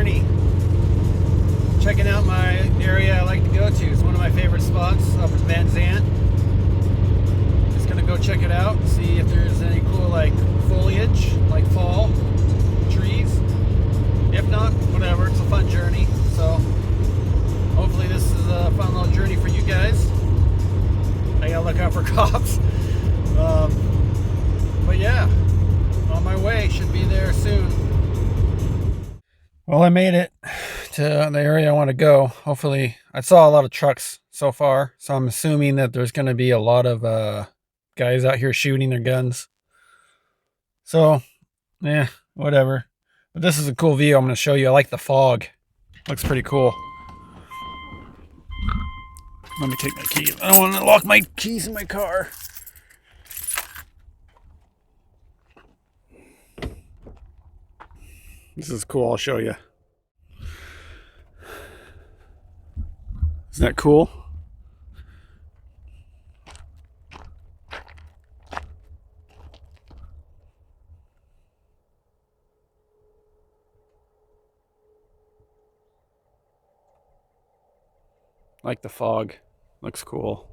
journey. Checking out my area I like to go to. It's one of my favorite spots up in Van Zandt. Just gonna go check it out, see if there's any cool like foliage, like fall trees. If not, whatever, it's a fun journey. So hopefully this is a fun little journey for you guys. I gotta look out for cops. But yeah, on my way, should be there soon. Well, I made it to the area I want to go. Hopefully, I saw a lot of trucks so far, so I'm assuming that there's going to be a lot of guys out here shooting their guns. So, yeah, whatever. But this is a cool view I'm going to show you. I like the fog. Looks pretty cool. Let me take my keys. I don't want to lock my keys in my car. This is cool. I'll show you. Isn't that cool? Like the fog. Looks cool.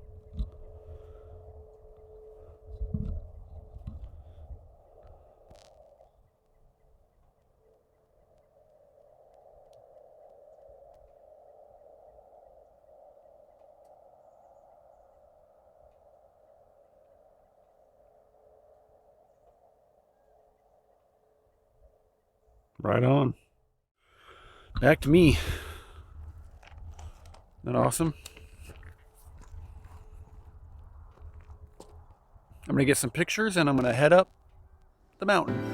Right on. Back to me. Isn't that awesome? I'm gonna get some pictures and I'm gonna head up the mountain.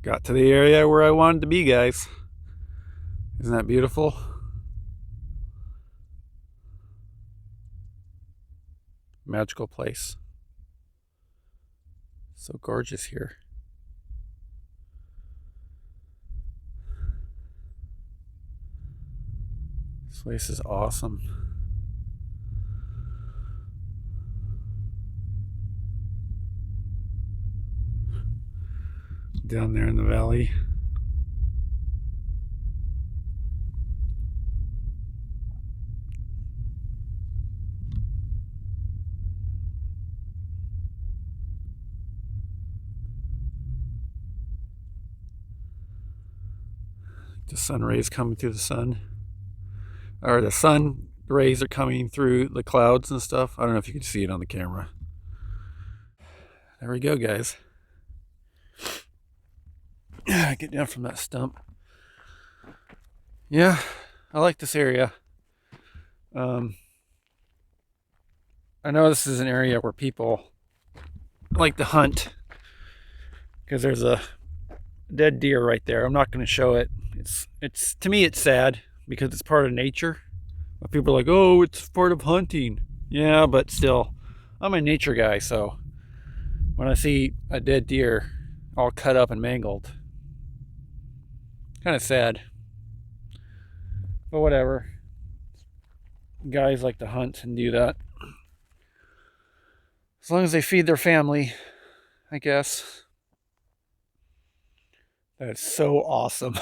Got to the area where I wanted to be, guys. Isn't that beautiful? Magical place. So gorgeous here. This place is awesome. Down there in the valley. The sun rays coming through the sun. Or the sun rays are coming through the clouds and stuff. I don't know if you can see it on the camera. There we go, guys. Get down from that stump. Yeah, I like this area. I know this is an area where people like to hunt because there's a dead deer right there. I'm not going to show it. It's to me it's sad because it's part of nature. But people are like, "Oh, it's part of hunting." Yeah, but still, I'm a nature guy, so when I see a dead deer all cut up and mangled, kind of sad, but whatever. Guys like to hunt and do that. As long as they feed their family, I guess. That's so awesome.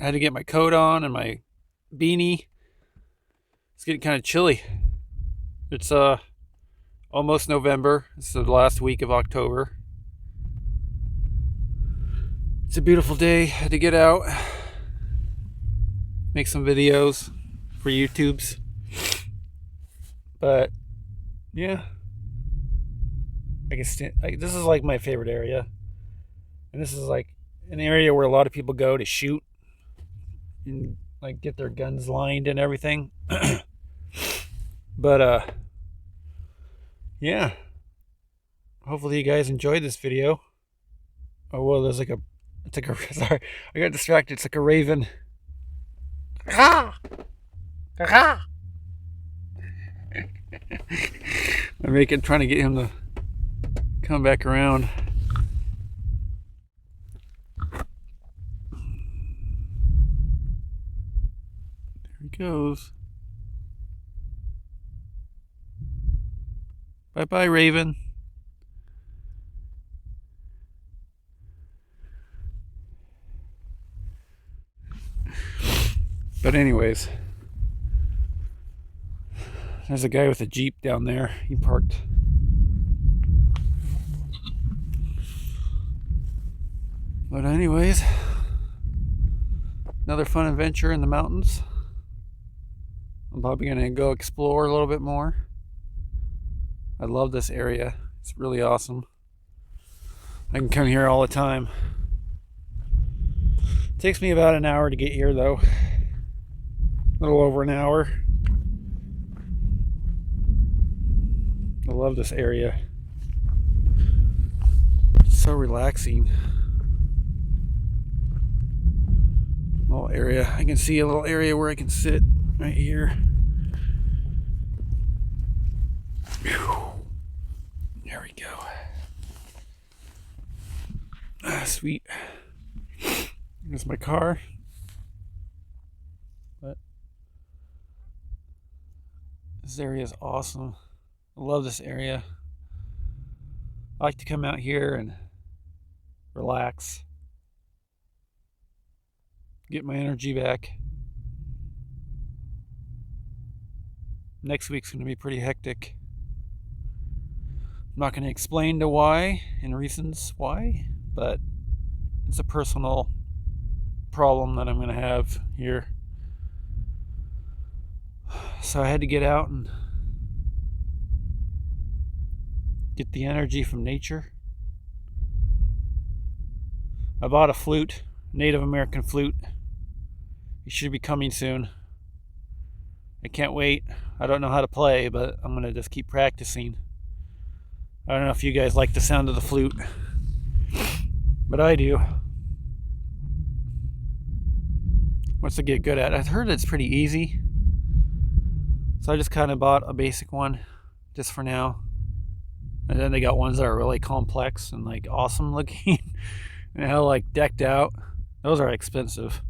had to get my coat on and my beanie. It's getting kind of chilly. It's almost November. It's the last week of October. It's a beautiful day. Had to get out, make some videos for YouTube's. But yeah, this is like my favorite area, and this is like an area where a lot of people go to shoot and like get their guns lined and everything. But yeah, hopefully you guys enjoyed this video. Oh well, there's like a sorry, I got distracted. It's like a raven. I'm trying to get him to come back around. There he goes. Bye bye, Raven. But anyways, there's a guy with a Jeep down there. He parked. But anyways, another fun adventure in the mountains. I'm probably going to go explore a little bit more. I love this area. It's really awesome. I can come here all the time. It takes me about an hour to get here though. A little over an hour. I love this area. It's so relaxing. Little area. I can see a little area where I can sit right here. There we go. Sweet. Here's my car. But this area is awesome. I love this area. I like to come out here and relax. Get my energy back. Next week's going to be pretty hectic. I'm not going to explain the why and reasons why, but it's a personal problem that I'm going to have here. So I had to get out and get the energy from nature. I bought a flute, Native American flute. It should be coming soon. I can't wait. I don't know how to play, but I'm going to just keep practicing. I don't know if you guys like the sound of the flute, but I do. What's to get good at? I've heard it's pretty easy. So I just kind of bought a basic one just for now. And then they got ones that are really complex and like awesome looking and hell like decked out. Those are expensive.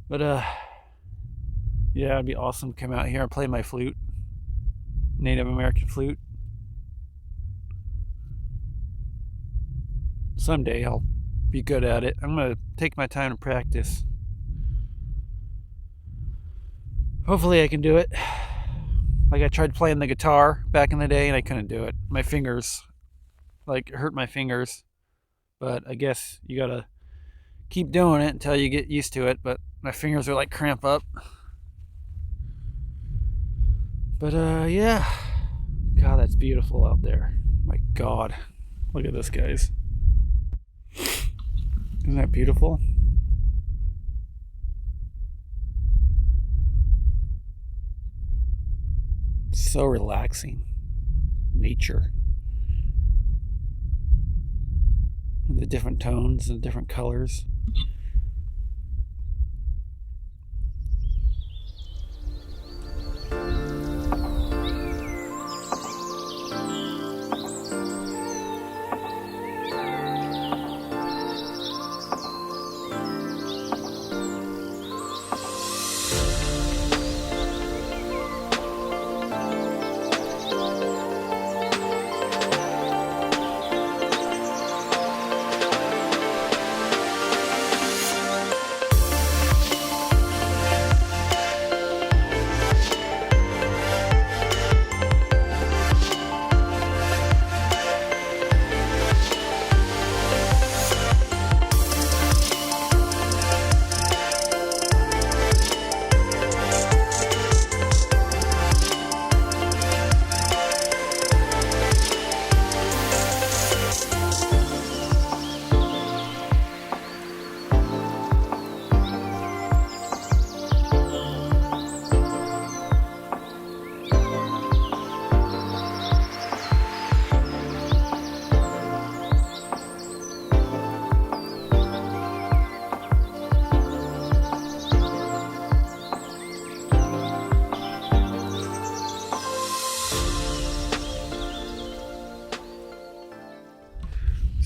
But yeah, it'd be awesome to come out here and play my flute. Native American flute. Someday I'll be good at it. I'm gonna take my time to practice. Hopefully I can do it. Like I tried playing the guitar back in the day and I couldn't do it. My fingers like hurt my fingers. But I guess you gotta keep doing it until you get used to it. But my fingers are like cramp up. But yeah. God, that's beautiful out there. My God. Look at this, guys. Isn't that beautiful? So relaxing. Nature. And the different tones and different colors.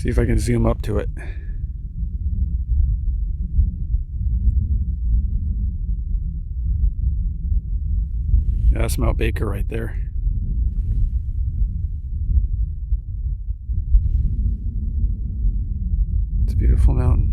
See if I can zoom up to it. Yeah, that's Mount Baker right there. It's a beautiful mountain.